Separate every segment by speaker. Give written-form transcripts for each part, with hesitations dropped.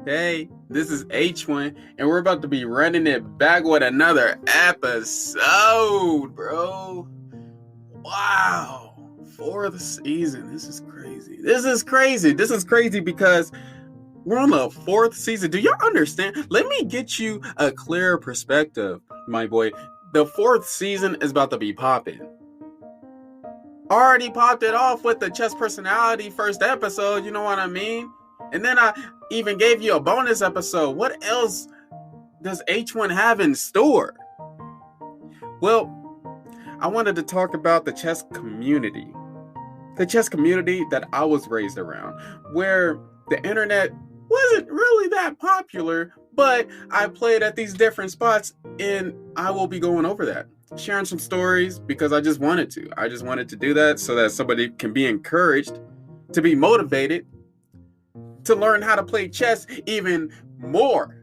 Speaker 1: Hey, this is H1, and we're about to be running it back with another episode, bro. Wow. Fourth season. This is crazy. This is crazy because we're on the fourth season. Do y'all understand? Let me get you a clearer perspective, my boy. The fourth season is about to be popping. Already popped it off with the chess personality first episode, you know what I mean? And then I even gave you a bonus episode. What else does H1 have in store? Well, I wanted to talk about the chess community. The chess community that I was raised around, where the internet wasn't really that popular, but I played at these different spots, and I will be going over that. Sharing some stories because I just wanted to. I just wanted to do that so that somebody can be encouraged, to be motivated, to learn how to play chess even more.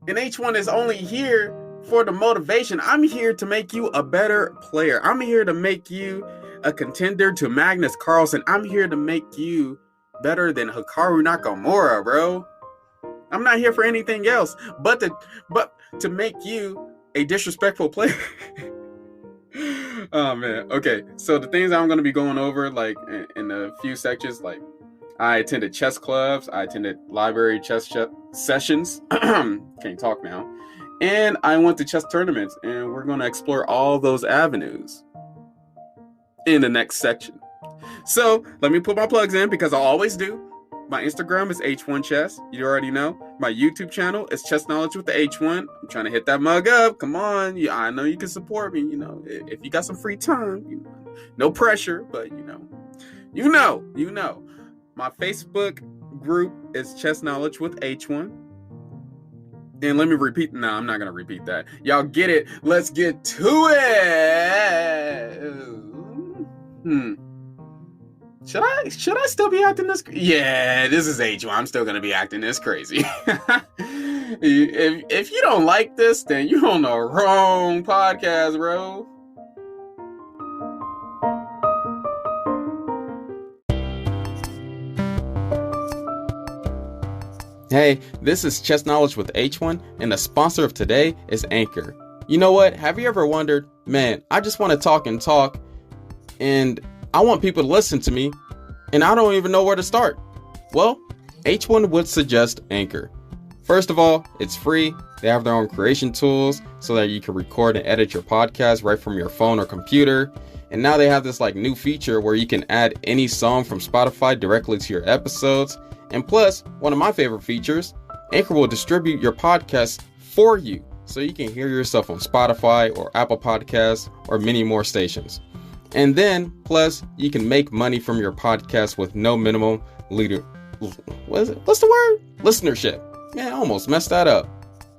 Speaker 1: And H1 is only here for the motivation. I'm here to make you a better player. I'm here to make you a contender to Magnus Carlsen. I'm here to make you better than Hikaru Nakamura, bro. I'm not here for anything else but to make you a disrespectful player. Oh man. Okay. So the things I'm going to be going over, like in a few sections, like I attended chess clubs, I attended library chess sessions. Can't talk now. And I went to chess tournaments, and we're going to explore all those avenues in the next section. So let me put my plugs in because I always do. My Instagram is H1Chess. You already know. My YouTube channel is Chess Knowledge with the H1. I'm trying to hit that mug up. Come on. Yeah, I know you can support me. You know, if you got some free time, no pressure, but you know. My Facebook group is Chess Knowledge with H1. And let me repeat. No, I'm not going to repeat that. Y'all get it. Let's get to it. Should I still be acting this? Yeah, this is H1. I'm still going to be acting this crazy. If you don't like this, then you're on the wrong podcast, bro. Hey, this is Chess Knowledge with H1, and the sponsor of today is Anchor. You know what? Have you ever wondered, man, I just want to talk, and I want people to listen to me, and I don't even know where to start. Well, H1 would suggest Anchor. First of all, it's free. They have their own creation tools so that you can record and edit your podcast right from your phone or computer. And now they have this new feature where you can add any song from Spotify directly to your episodes. And plus, one of my favorite features, Anchor will distribute your podcast for you so you can hear yourself on Spotify or Apple Podcasts or many more stations. And then, plus, you can make money from your podcast with no minimum listenership. Man, I almost messed that up.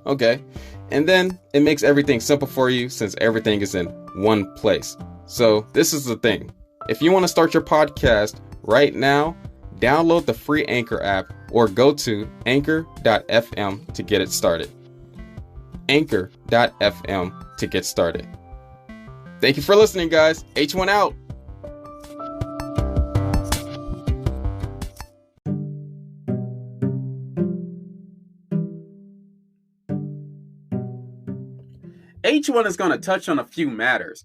Speaker 1: Okay. And then it makes everything simple for you since everything is in one place. So this is the thing. If you want to start your podcast right now, download the free Anchor app or go to anchor.fm to get it started. Anchor.fm to get started. Thank you for listening, guys. H1 out. H1 is going to touch on a few matters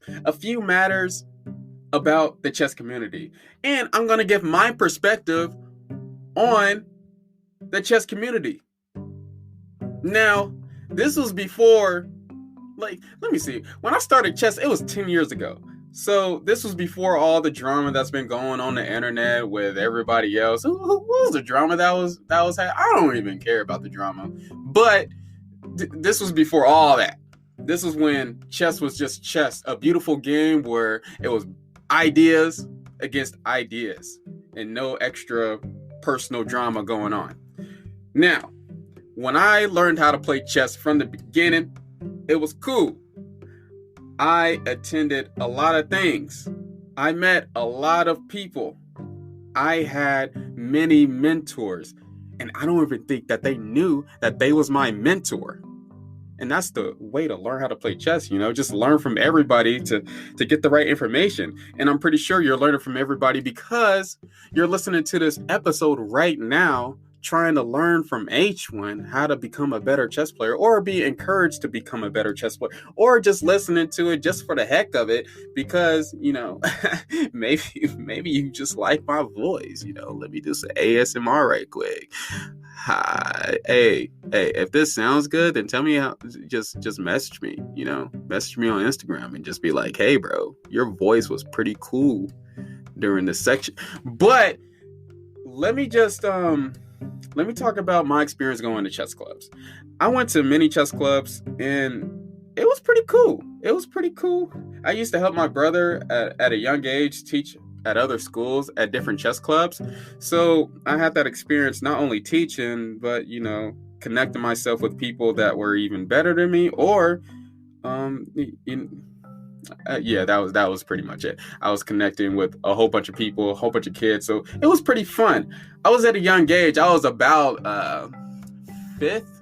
Speaker 1: about the chess community. And I'm going to give my perspective on the chess community. Now, this was before, let me see. When I started chess, it was 10 years ago. So this was before all the drama that's been going on the internet with everybody else. What was the drama that was I don't even care about the drama. But this was before all that. This was when chess was just chess, a beautiful game where it was ideas against ideas and no extra personal drama going on. Now, when I learned how to play chess from the beginning, it was cool. I attended a lot of things. I met a lot of people. I had many mentors, and I don't even think that they knew that they was my mentor. And that's the way to learn how to play chess, just learn from everybody to get the right information. And I'm pretty sure you're learning from everybody because you're listening to this episode right now trying to learn from H1 how to become a better chess player, or be encouraged to become a better chess player, or just listening to it just for the heck of it, because, maybe you just like my voice. Let me do some ASMR right quick. Hi, hey, if this sounds good, then tell me how. Just message me, message me on Instagram and just be like, hey, bro, your voice was pretty cool during this section. But let me talk about my experience going to chess clubs. I went to many chess clubs, and it was pretty cool. I used to help my brother at a young age teach at other schools at different chess clubs. So I had that experience, not only teaching, but, connecting myself with people that were even better than me, or, that was pretty much it. I was connecting with a whole bunch of people, a whole bunch of kids. So it was pretty fun. I was at a young age. I was about fifth.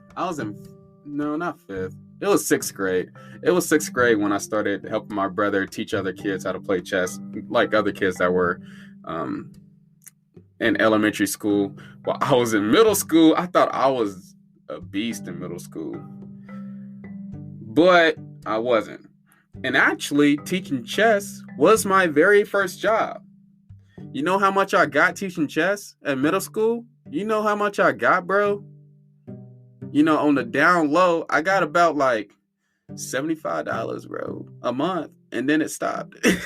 Speaker 1: No, not fifth. It was sixth grade. It was sixth grade when I started helping my brother teach other kids how to play chess, like other kids that were in elementary school. While I was in middle school, I thought I was a beast in middle school, but I wasn't. And actually, teaching chess was my very first job. You know how much I got teaching chess at middle school? You know how much I got, bro? On the down low, I got about like $75, bro, a month, and then it stopped. It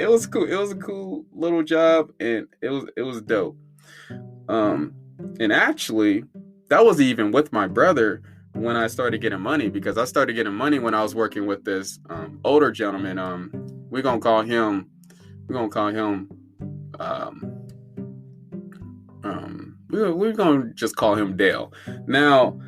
Speaker 1: was cool. It was a cool little job, and it was dope. And actually, that was even with my brother when I started getting money, because I started getting money when I was working with this older gentleman. We're gonna call him we're gonna just call him Dale. Now,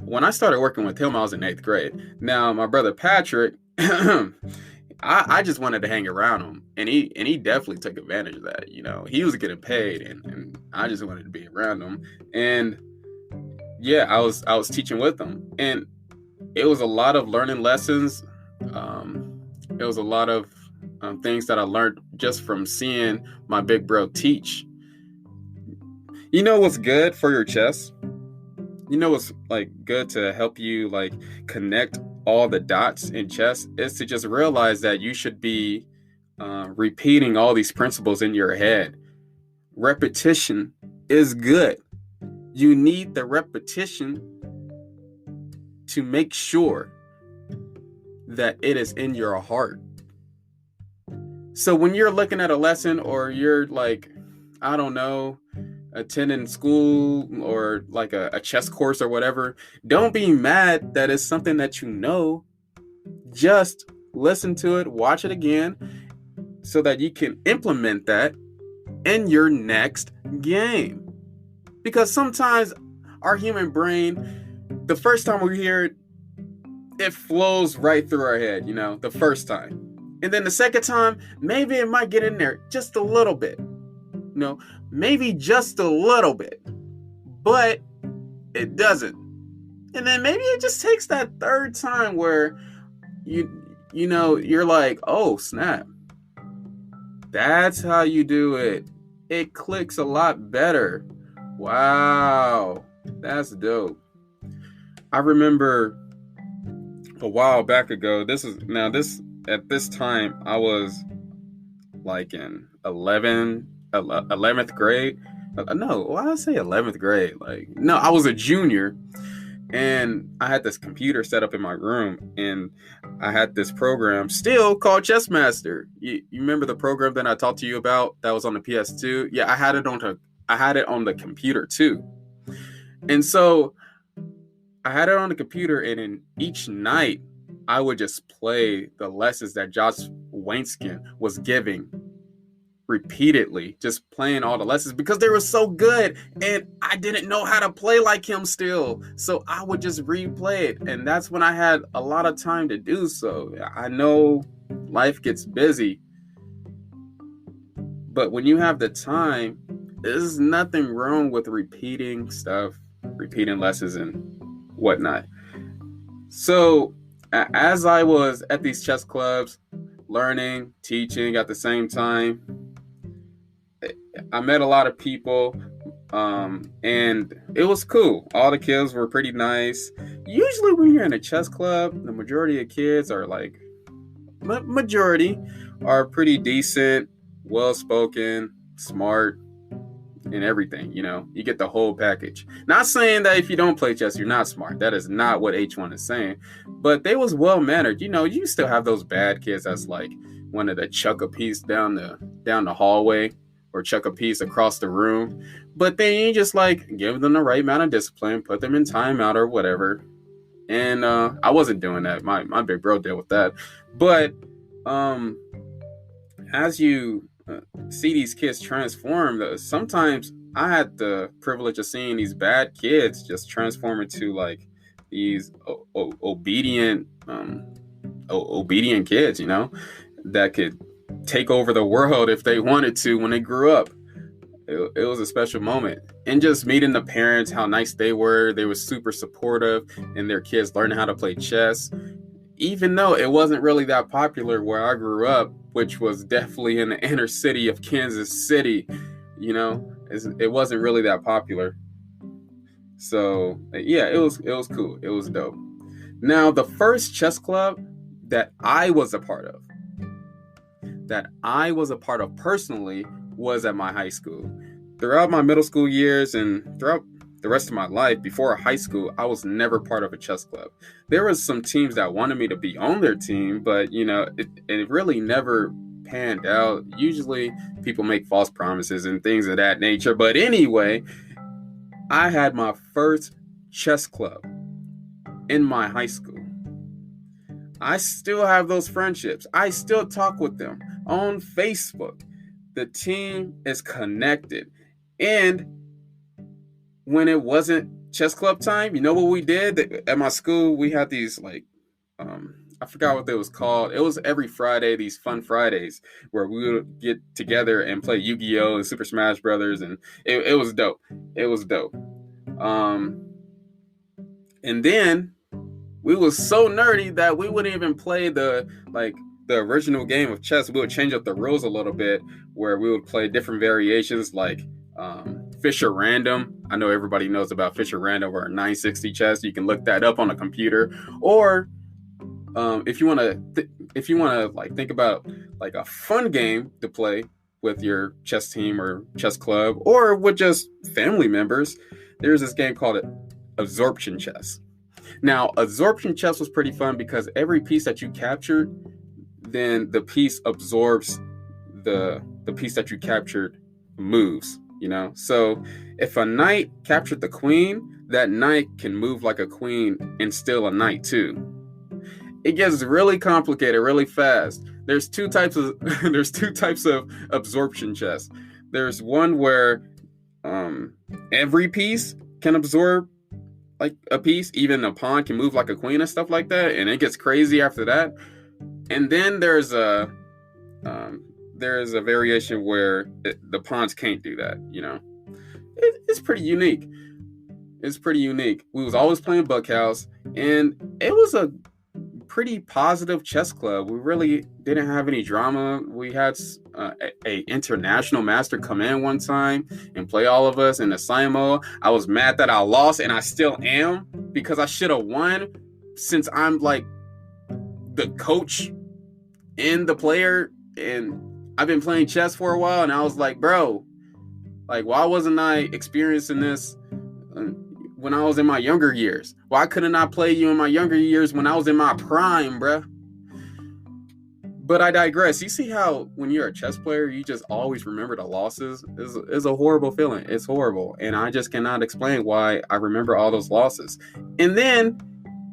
Speaker 1: when I started working with him, I was in 8th grade. Now, my brother Patrick, I just wanted to hang around him, and he definitely took advantage of that. He was getting paid, and I just wanted to be around him. And yeah, I was teaching with him, and it was a lot of learning lessons. It was a lot of things that I learned just from seeing my big bro teach. You know what's good for your chess? What's like good to help you like connect all the dots in chess is to just realize that you should be repeating all these principles in your head. Repetition is good. You need the repetition to make sure that it is in your heart. So when you're looking at a lesson, or you're like, I don't know, attending school or like a chess course or whatever, don't be mad that it's something that you know. Just listen to it, watch it again, so that you can implement that in your next game. Because sometimes our human brain, the first time we hear it, it flows right through our head, the first time. And then the second time, maybe it might get in there just a little bit. Maybe just a little bit. But it doesn't. And then maybe it just takes that third time where you're like, oh, snap. That's how you do it. It clicks a lot better. Wow. That's dope. I remember a while back ago, at this time, I was like in 11th grade. No, why did I say 11th grade? I was a junior, and I had this computer set up in my room, and I had this program still called Chess Master. You remember the program that I talked to you about that was on the PS2? Yeah, I had it on the computer too. And so I had it on the computer, and in each night I would just play the lessons that Josh Wainskin was giving repeatedly, just playing all the lessons, because they were so good, and I didn't know how to play like him still. So I would just replay it, and that's when I had a lot of time to do so. I know life gets busy, but when you have the time, there's nothing wrong with repeating stuff, repeating lessons and whatnot. So as I was at these chess clubs, learning, teaching at the same time, I met a lot of people, and it was cool. All the kids were pretty nice. Usually, when you're in a chess club, the majority of kids are like majority are pretty decent, well spoken, smart, and everything. You get the whole package. Not saying that if you don't play chess, you're not smart. That is not what H1 is saying. But they was well mannered. You still have those bad kids that's like wanted to chuck a piece down the hallway or chuck a piece across the room. But then you just like give them the right amount of discipline, put them in timeout or whatever. And I wasn't doing that. My big bro dealt with that. But as you see these kids transform, sometimes I had the privilege of seeing these bad kids just transform into like these obedient kids, that could take over the world if they wanted to when they grew up. It was a special moment. And just meeting the parents, how nice they were. They were super supportive, and their kids learning how to play chess. Even though it wasn't really that popular where I grew up, which was definitely in the inner city of Kansas City, it wasn't really that popular. So yeah, it was cool. It was dope. Now, the first chess club that I was a part of personally, was at my high school. Throughout my middle school years and throughout the rest of my life before high school, I was never part of a chess club. There was some teams that wanted me to be on their team, but it really never panned out. Usually people make false promises and things of that nature. But anyway, I had my first chess club in my high school. I still have those friendships. I still talk with them on Facebook. The team is connected. And when it wasn't chess club time, you know what we did? At my school, we had these I forgot what they was called. It was every Friday, these fun Fridays where we would get together and play Yu-Gi-Oh! And Super Smash Brothers, and it was dope. It was dope. And then we was so nerdy that we wouldn't even play the original game of chess. We would change up the rules a little bit, where we would play different variations like Fisher Random. I know everybody knows about Fisher Random or 960 chess. You can look that up on a computer, or if you want to think about like a fun game to play with your chess team or chess club, or with just family members, there's this game called Absorption Chess. Now, Absorption Chess was pretty fun because every piece that you captured, then the piece absorbs the piece that you captured moves, So if a knight captured the queen, that knight can move like a queen and still a knight too. It gets really complicated really fast. There's two types of absorption chess. There's one where every piece can absorb like a piece, even a pawn can move like a queen and stuff like that, and it gets crazy after that. And then there's a variation where the pawns can't do that. It's pretty unique. It's pretty unique. We was always playing Buckhouse, and it was a pretty positive chess club. We really didn't have any drama. We had a international master come in one time and play all of us in the Simo. I was mad that I lost, and I still am, because I should have won, since I'm like the coach and the player, and I've been playing chess for a while. And I was like, bro, like, why wasn't I experiencing this when I was in my younger years? Why couldn't I play you in my younger years when I was in my prime, bruh? But I digress. You see how when you're a chess player, you just always remember the losses? It's a horrible feeling. It's horrible. And I just cannot explain why I remember all those losses. And then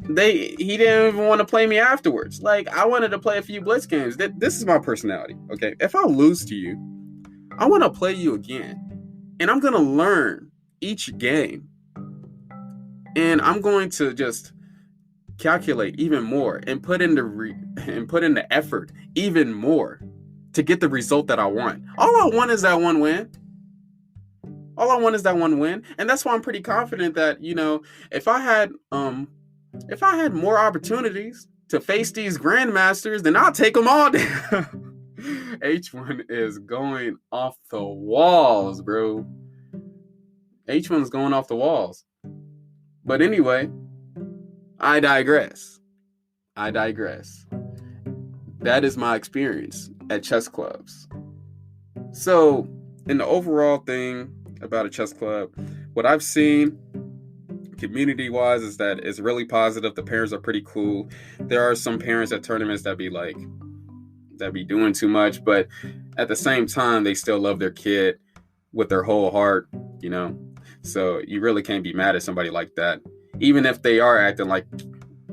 Speaker 1: he didn't even want to play me afterwards. Like, I wanted to play a few blitz games. This is my personality, okay? If I lose to you, I want to play you again. And I'm going to learn each game. And I'm going to just calculate even more and put in the effort even more to get the result that I want. All I want is that one win. And that's why I'm pretty confident that, if I had more opportunities to face these grandmasters, then I'll take them all down. H1 is going off the walls, bro. H1 is going off the walls. But anyway, I digress. That is my experience at chess clubs. So, in the overall thing about a chess club, what I've seen community-wise is that it's really positive. The parents are pretty cool. There are some parents at tournaments that be doing too much, but at the same time, they still love their kid with their whole heart, you know? So you really can't be mad at somebody like that. Even if they are acting like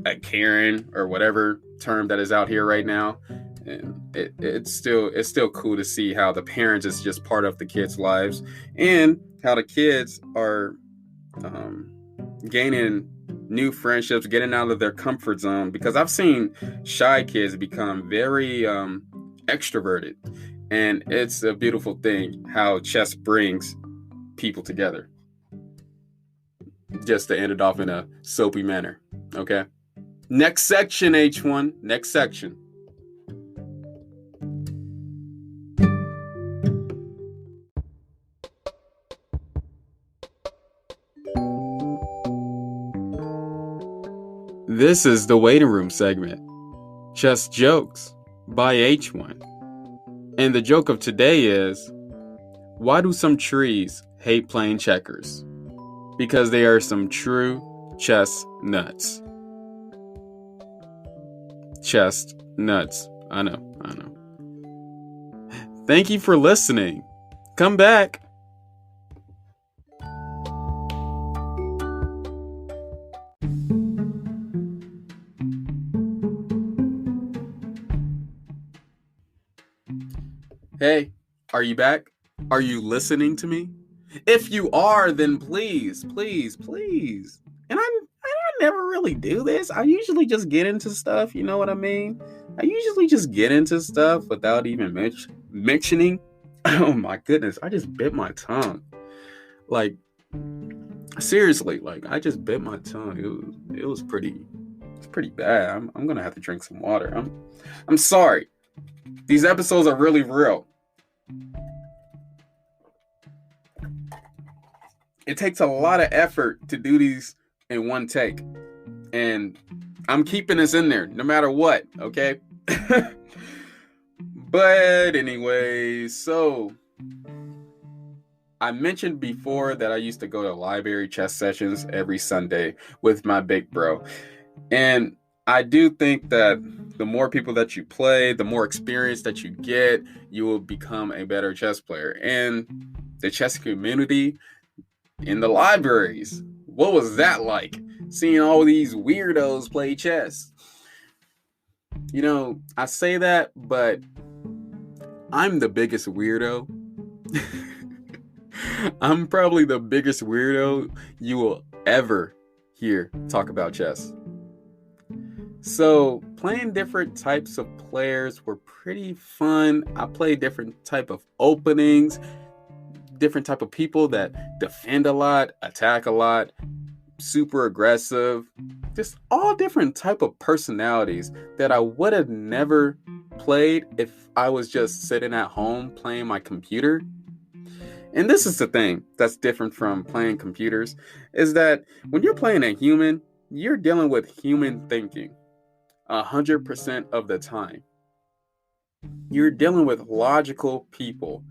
Speaker 1: a Karen or whatever term that is out here right now. And it's still cool to see how the parents is just part of the kids' lives and how the kids are gaining new friendships, getting out of their comfort zone. Because I've seen shy kids become very extroverted, and it's a beautiful thing how chess brings people together. Just to end it off in a soapy manner, okay? Next section, H1. Next section. This is the waiting room segment. Chess jokes by H1. And the joke of today is, why do some trees hate playing checkers? Because they are some true chess nuts. Chest nuts. I know. Thank you for listening. Come back. Hey, are you back? Are you listening to me? If you are, then please. And I never really do this. I usually just get into stuff, you know what I mean? I usually just get into stuff without even mentioning. Oh my goodness, I just bit my tongue. Like, seriously, I just bit my tongue. It was pretty bad. I'm gonna have to drink some water. I'm sorry. These episodes are really real. It takes a lot of effort to do these in one take. And I'm keeping this in there no matter what, okay? But anyway, so I mentioned before that I used to go to library chess sessions every Sunday with my big bro. And I do think that the more people that you play, the more experience that you get, you will become a better chess player. And the chess community in the libraries, what was that like? Seeing all these weirdos play chess. You know, I say that, but I'm the biggest weirdo. I'm probably the biggest weirdo you will ever hear talk about chess. So playing different types of players were pretty fun. I played different type of openings, different type of people that defend a lot, attack a lot, super aggressive, just all different type of personalities that I would have never played if I was just sitting at home playing my computer. And this is the thing that's different from playing computers, is that when you're playing a human, you're dealing with human thinking 100% of the time. You're dealing with logical people.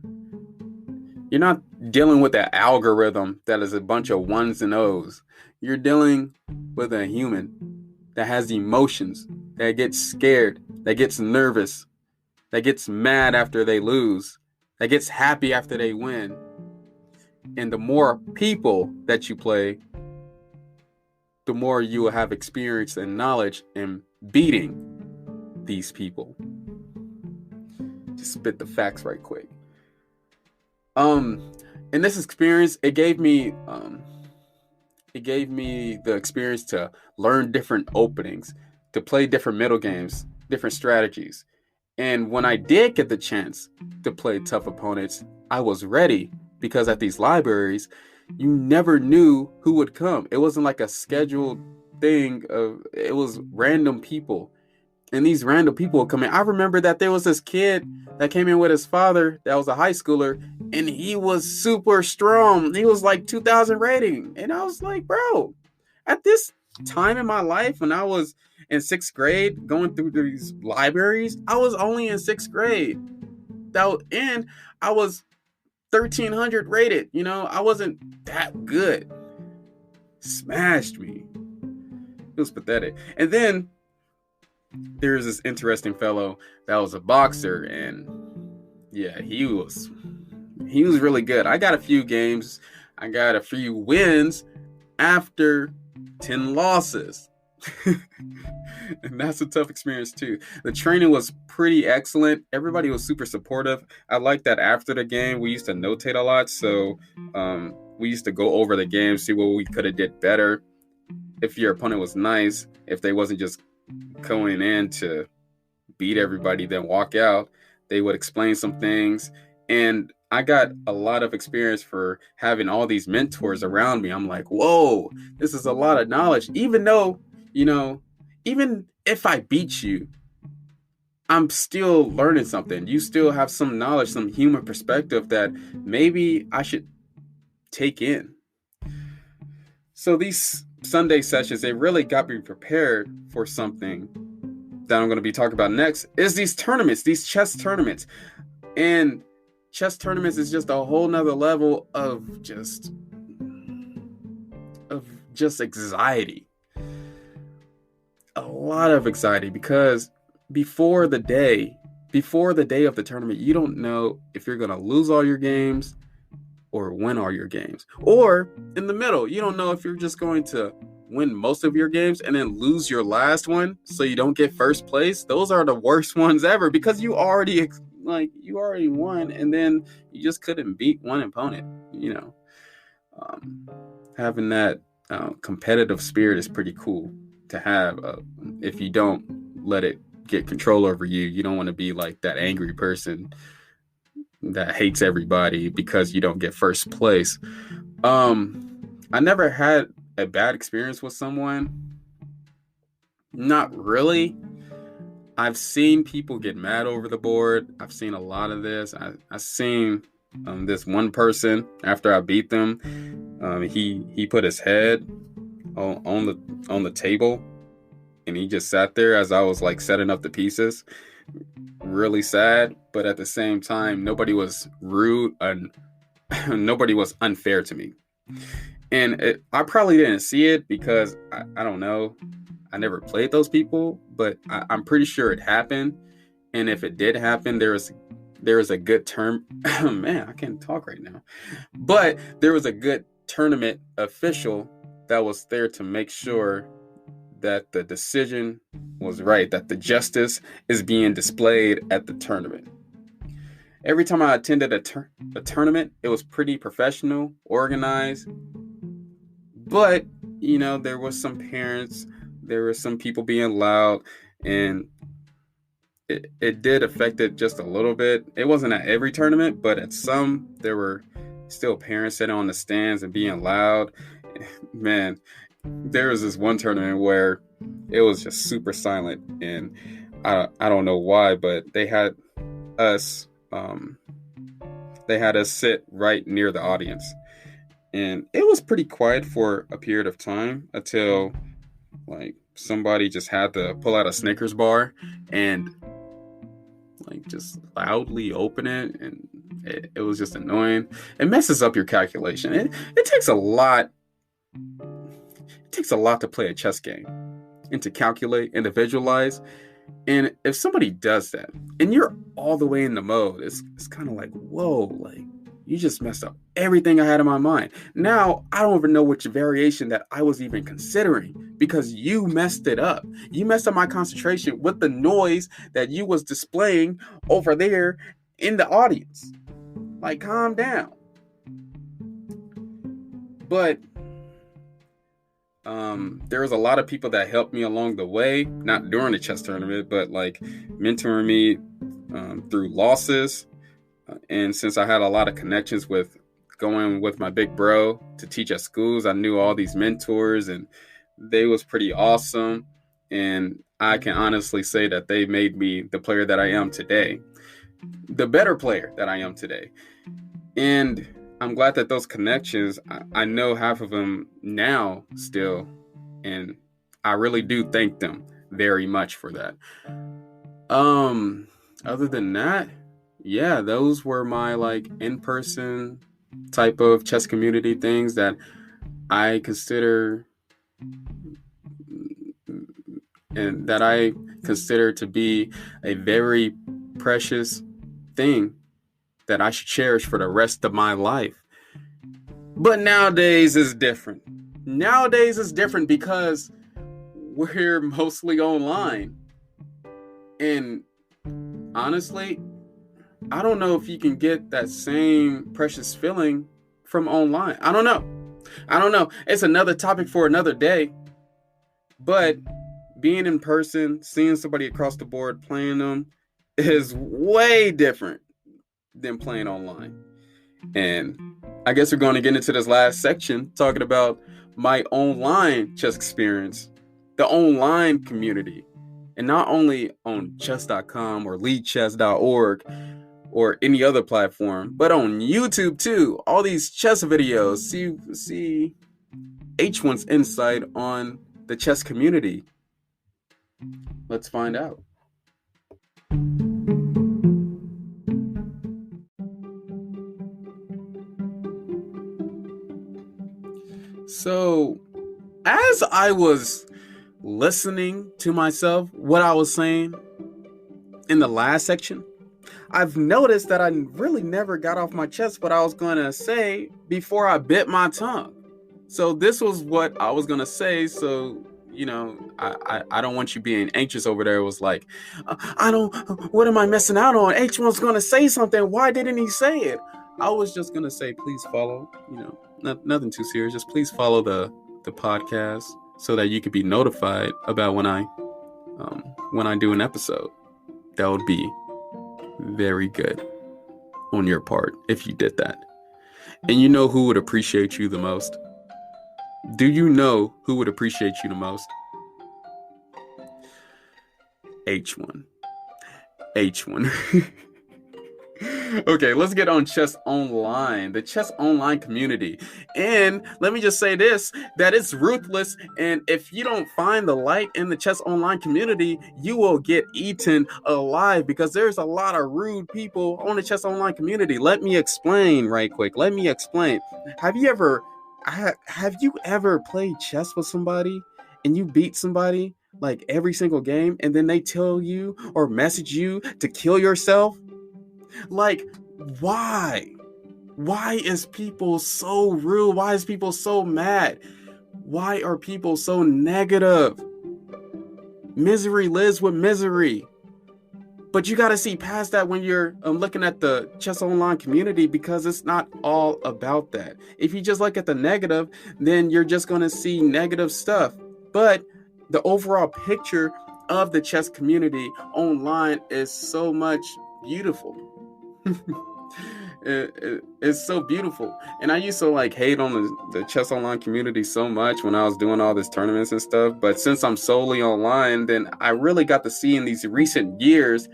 Speaker 1: You're not dealing with an algorithm that is a bunch of ones and O's. You're dealing with a human that has emotions, that gets scared, that gets nervous, that gets mad after they lose, that gets happy after they win. And the more people that you play, the more you will have experience and knowledge in beating these people. Just spit the facts right quick. In this experience, it gave me the experience to learn different openings, to play different middle games, different strategies. And when I did get the chance to play tough opponents, I was ready, because at these libraries, you never knew who would come. It wasn't like a scheduled thing. It was random people. And these random people would come in. I remember that there was this kid that came in with his father that was a high schooler, and he was super strong. He was like 2,000 rating. And I was like, bro, at this time in my life when I was in 6th grade going through these libraries, I was only in 6th grade. And I was 1,300 rated. I wasn't that good. Smashed me. It was pathetic. And then there's this interesting fellow that was a boxer, and yeah, he was really good. I got a few games, I got a few wins after 10 losses. And that's a tough experience too. The training was pretty excellent. Everybody was super supportive. I like that after the game we used to notate a lot, so we used to go over the game, see what we could have did better. If your opponent was nice, if they wasn't just going in to beat everybody then walk out, they would explain some things. And I got a lot of experience for having all these mentors around me. I'm like, whoa, this is a lot of knowledge. Even though, even if I beat you, I'm still learning something. You still have some knowledge, some human perspective that maybe I should take in. So these Sunday sessions, they really got me prepared for something that I'm going to be talking about next, is these tournaments, these chess tournaments. And chess tournaments is just a whole nother level of just anxiety. A lot of anxiety, because before the day of the tournament, you don't know if you're going to lose all your games or win all your games. Or in the middle, you don't know if you're just going to win most of your games and then lose your last one so you don't get first place. Those are the worst ones ever, because you already won and then you just couldn't beat one opponent. Having that competitive spirit is pretty cool to have. If you don't let it get control over you, you don't want to be like that angry person that hates everybody because you don't get first place. I never had a bad experience with someone. Not really. I've seen people get mad over the board. I've seen a lot of this. I've seen this one person, after I beat them, he put his head on the table, and he just sat there as I was like setting up the pieces. Really sad, but at the same time, nobody was rude and nobody was unfair to me. And I probably didn't see it because I don't know. I never played those people, but I'm pretty sure it happened. And if it did happen, there was a good term. Man, I can't talk right now. But there was a good tournament official that was there to make sure that the decision was right, that the justice is being displayed at the tournament. Every time I attended a tournament, it was pretty professional, organized. But, there was some parents, there were some people being loud, and it did affect it just a little bit. It wasn't at every tournament, but at some, there were still parents sitting on the stands and being loud. Man, there was this one tournament where it was just super silent, and I don't know why, but they had us sit right near the audience, and it was pretty quiet for a period of time until like somebody just had to pull out a Snickers bar and like just loudly open it, and it was just annoying. It messes up your calculation. It takes a lot. It takes a lot to play a chess game and to calculate and to visualize. And if somebody does that and you're all the way in the mode, it's kind of like, whoa, like you just messed up everything I had in my mind. Now I don't even know which variation that I was even considering because you messed it up. You messed up my concentration with the noise that you was displaying over there in the audience. Like, calm down. But there was a lot of people that helped me along the way, not during the chess tournament, but like mentoring me through losses. And since I had a lot of connections with going with my big bro to teach at schools, I knew all these mentors and they was pretty awesome. And I can honestly say that they made me the player that I am today. the better player that I am today. And I'm glad that those connections, I know half of them now still, and I really do thank them very much for that. Other than that, yeah, those were my like in-person type of chess community things that I consider and that I consider to be a very precious thing that I should cherish for the rest of my life. But nowadays is different. Nowadays is different because we're mostly online. And honestly, I don't know if you can get that same precious feeling from online. I don't know. It's another topic for another day. But being in person, seeing somebody across the board playing them is way different than playing online. And I guess we're going to get into this last section talking about my online chess experience, the online community, and not only on chess.com or leadchess.org or any other platform, but on YouTube too. All these chess videos. See H1's insight on the chess community. Let's find out. So, as I was listening to myself, what I was saying in the last section, I've noticed that I really never got off my chest what I was going to say before I bit my tongue. So this was what I was going to say. So, I don't want you being anxious over there. It was like, what am I missing out on? H1's going to say something. Why didn't he say it? I was just going to say, please follow, nothing too serious. Just please follow the podcast so that you could be notified about when I do an episode. That would be very good on your part if you did that. And you know who would appreciate you the most? Do you know who would appreciate you the most? H1. Okay, let's get on Chess Online, the Chess Online community. And let me just say this, that it's ruthless. And if you don't find the light in the Chess Online community, you will get eaten alive because there's a lot of rude people on the Chess Online community. Let me explain right quick. Have you ever played chess with somebody and you beat somebody like every single game and then they tell you or message you to kill yourself? Like, why? Why is people so rude? Why is people so mad? Why are people so negative? Misery lives with misery. But you got to see past that when you're looking at the Chess Online community because it's not all about that. If you just look at the negative, then you're just going to see negative stuff. But the overall picture of the chess community online is so much beautiful. It's so beautiful. And I used to hate on the Chess Online community so much when I was doing all these tournaments and stuff. But since I'm solely online, then I really got to see in these recent years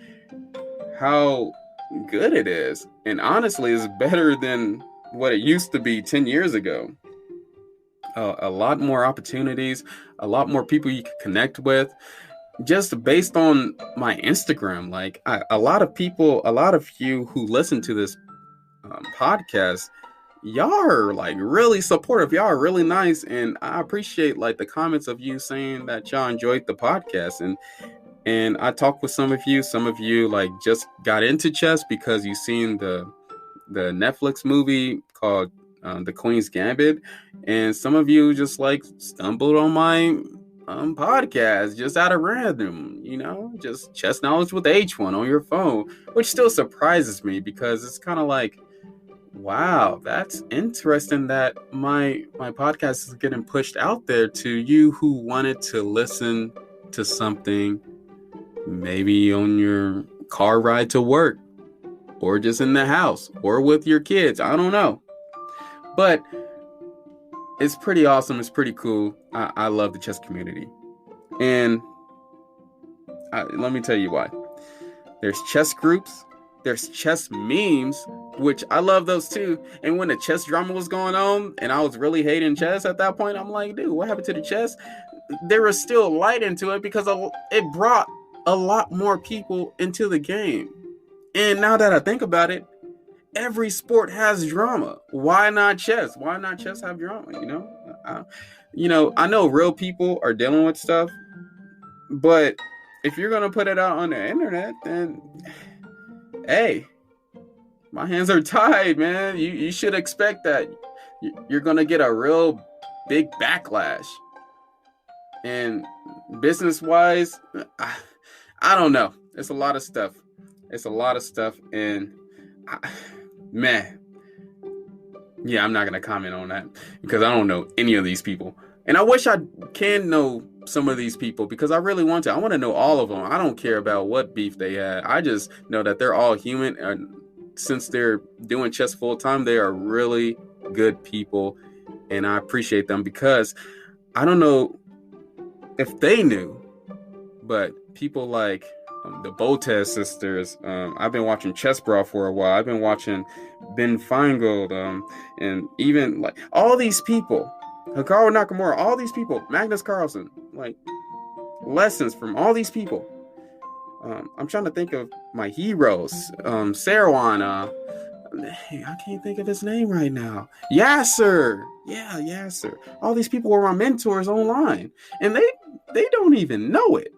Speaker 1: how good it is. And honestly, it's better than what it used to be 10 years ago. A lot more opportunities, a lot more people you can connect with. Just based on my Instagram, a lot of you who listen to this podcast, y'all are really supportive. Y'all are really nice, and I appreciate the comments of you saying that y'all enjoyed the podcast. And I talked with some of you. Some of you just got into chess because you seen the Netflix movie called The Queen's Gambit, and some of you just stumbled on my podcast just out of random, just chess knowledge with H1 on your phone, which still surprises me because it's kind of wow, that's interesting that my podcast is getting pushed out there to you who wanted to listen to something maybe on your car ride to work or just in the house or with your kids. I don't know, but it's pretty awesome. It's pretty cool. I love the chess community. And let me tell you why. There's chess groups. There's chess memes, which I love those too. And when the chess drama was going on and I was really hating chess at that point, I'm like, dude, what happened to the chess? There was still light into it because it brought a lot more people into the game. And now that I think about it, every sport has drama. Why not chess? Why not chess have drama? I know real people are dealing with stuff, but if you're gonna put it out on the internet, then hey, my hands are tied, man. You should expect that you're gonna get a real big backlash. And business-wise, I don't know. It's a lot of stuff. And man, yeah, I'm not gonna comment on that because I don't know any of these people. And I wish I can know some of these people because I really want to. I want to know all of them. I don't care about what beef they had. I just know that they're all human. And since they're doing chess full time, they are really good people. And I appreciate them because I don't know if they knew, but people like the Botez sisters, I've been watching Chess Brawl for a while. I've been watching Ben Feingold, and even like all these people, Hikaru Nakamura, all these people, Magnus Carlsen, like lessons from all these people. I'm trying to think of my heroes. Sarwan, I can't think of his name right now. Yasser. Yeah, Yasser. All these people were my mentors online. And they don't even know it.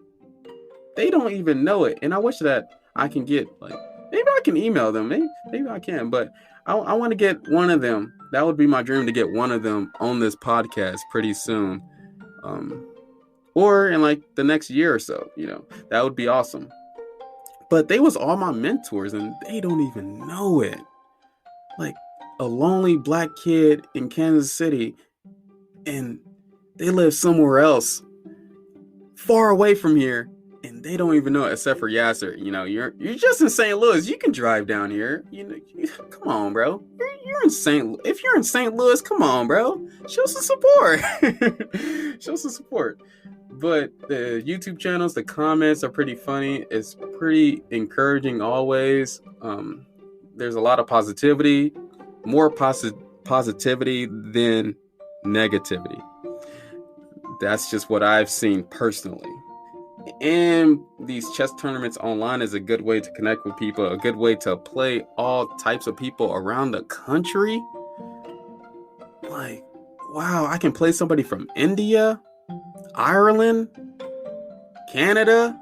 Speaker 1: And I wish that I can get, like, maybe I can email them. Maybe I can. But I want to get one of them. That would be my dream, to get one of them on this podcast pretty soon. Or in like the next year or so, that would be awesome. But they was all my mentors and they don't even know it. Like a lonely black kid in Kansas City, and they live somewhere else far away from here, and they don't even know it, except for Yasser. You're just in St. Louis. You can drive down here. Come on, bro. If you're in St. Louis, come on, bro. Show some support. But the YouTube channels, the comments are pretty funny. It's pretty encouraging always. There's a lot of positivity, more positivity than negativity. That's just what I've seen personally. And these chess tournaments online is a good way to connect with people, a good way to play all types of people around the country. Like, wow, I can play somebody from India, Ireland, Canada.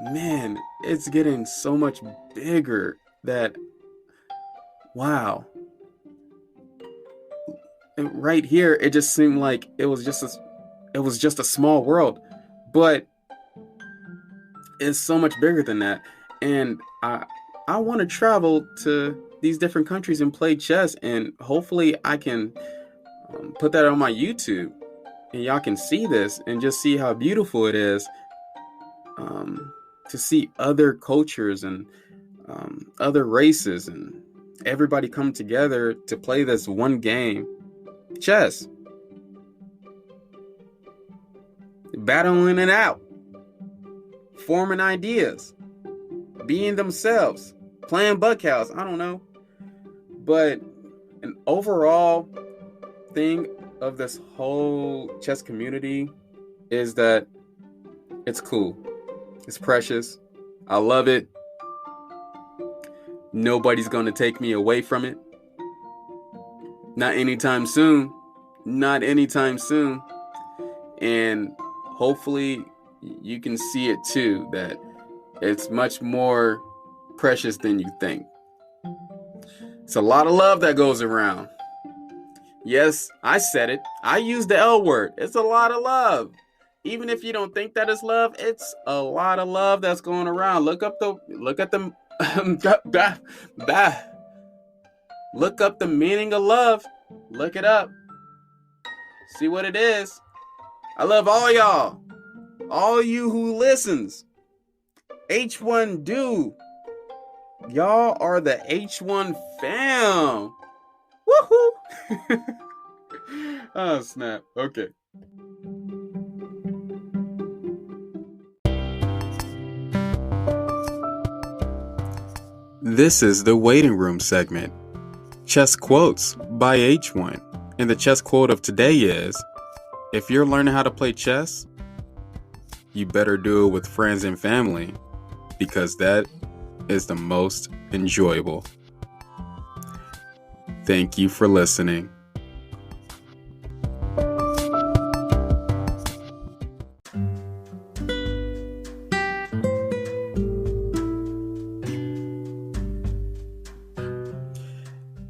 Speaker 1: Man, it's getting so much bigger that, wow. And right here, it just seemed like it was just a small world, but it's so much bigger than that. And I want to travel to these different countries and play chess, and hopefully I can put that on my YouTube, and y'all can see this and just see how beautiful it is to see other cultures and other races and everybody come together to play this one game, chess. Battling it out, forming ideas, being themselves, playing bug house. I don't know. But an overall thing of this whole chess community is that it's cool. It's precious. I love it. Nobody's going to take me away from it. Not anytime soon. And hopefully you can see it too, that it's much more precious than you think. It's a lot of love that goes around. Yes, I said it. I used the L word. It's a lot of love. Even if you don't think that it's love, it's a lot of love that's going around. Look up the meaning of love. Look it up. See what it is. I love all y'all. All you who listens. H1 do. Y'all are the H1 fam. Woohoo! Oh, snap. Okay. This is the waiting room segment. Chess quotes by H1. And the chess quote of today is, if you're learning how to play chess, you better do it with friends and family, because that is the most enjoyable. Thank you for listening.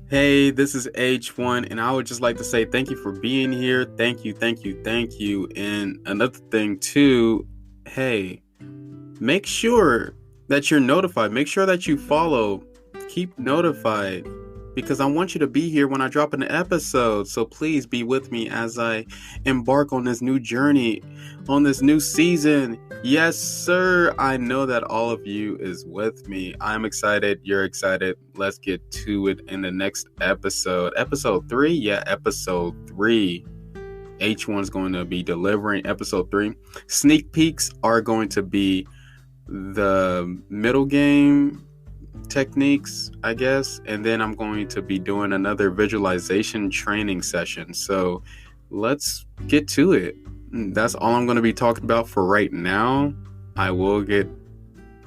Speaker 1: Hey, this is H1, and I would just like to say thank you for being here. Thank you. And another thing too, hey, make sure that you're notified. Make sure that you follow. Keep notified, because I want you to be here when I drop an episode. So please be with me as I embark on this new journey, on this new season. Yes, sir. I know that all of you is with me. I'm excited. You're excited. Let's get to it in the next episode. Episode 3? Yeah, episode 3. H1's going to be delivering episode 3. Sneak peeks are going to be the middle game techniques, I guess, and then I'm going to be doing another visualization training session. So let's get to it. That's all I'm going to be talking about for right now. I will get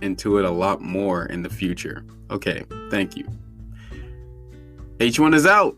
Speaker 1: into it a lot more in the future. Okay, thank you. H1 is out.